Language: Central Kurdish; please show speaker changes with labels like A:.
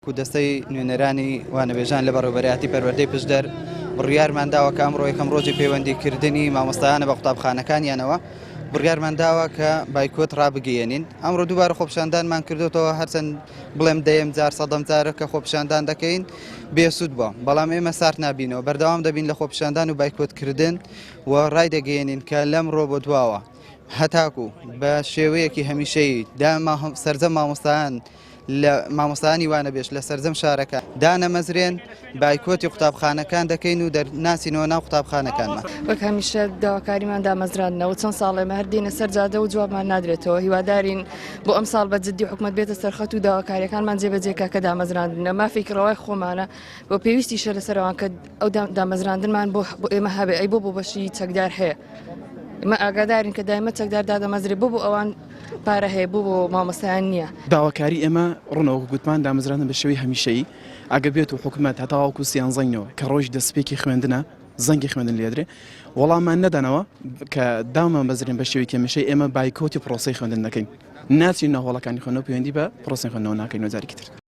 A: و دەستەی نوێنەرانی وانەبێژان لە بەڕێوەبەرەتی پەروەردەی پشدەر بڕیارمان داوە کە ئەمڕۆ یەکەم ڕۆژی پەیوەندیکردنی مامۆستایانە بە قوتابخانەکانیانەوە بڕیارمان داوە کە بایکۆت ڕابگەیەنین. ئەمڕۆ دووبارە خۆپیشاندانمان کردوتەوە هەرچەند بڵێم دەیەم جار سەدەم جارە کە خۆپیشاندان دەکەین بێسوود بووە، بەڵام ئێمە سارد نابینەوە، بەردەوام دەبین لە خۆپیشاندان و بایکۆتکردن و ڕای دەگەیەنین کە لەمڕۆ بۆ دواوە هەتاکو بە شێوەیەکی هەمیشەیی سەرجەم مامۆستایان لە مامۆستایانی وانەبێژ لە سەرجەم شارەکە دانەمەزرێن بایکۆتی قوتابخانەکان دەکەین و دەرناسینەوە ناو قوتابخانەکانمان.
B: وەک هەمیشە داواکاریمان دامەزراندنەوە چەند ساڵ ئێمە هەر دێنە سەر جادە و جوابمان نادرێتەوە. هیوادارین بۆ ئەم ساڵ بە جددی حکومەت بێتە سەرخەت و داواکاریەکانمان جێبەجێکا کە دامەزراندنە مافێکڕەوەی خۆمانە بۆ پێویستی شە لەسەرەوان کە ئەو دامەزراندنمان بۆ ئێمە هەبێ ئەی بۆ بەشی چەکدار هەیە. ئمە ئاگادارین کە دایمە چەکدار دادەمەزرێ بۆ ئەوان پارە هەیە بۆ مامۆستایان نییە.
C: داواکاری ئێمە ڕوونەوە گوتمان دامەزراندن بە شێوەی هەمیشەیی ئەگە بێت و حکومەت هەتاواکو سیانزەنگەوە کە ڕۆژ دەستپێکی خوێندنە زەنگی خوێندن لێدرێ وەڵاممان نەدانەوە کە دامەمەزرێن بە شێوەی هەمیشەی ئێمە بایکۆتی پرۆسەی خوێندن دەکەین، ناچین ناوەڵەکانی خوێندنەوە پەیوەندی بە پرۆسەی خوێندنەوە ناکەین وەجارێکی تر.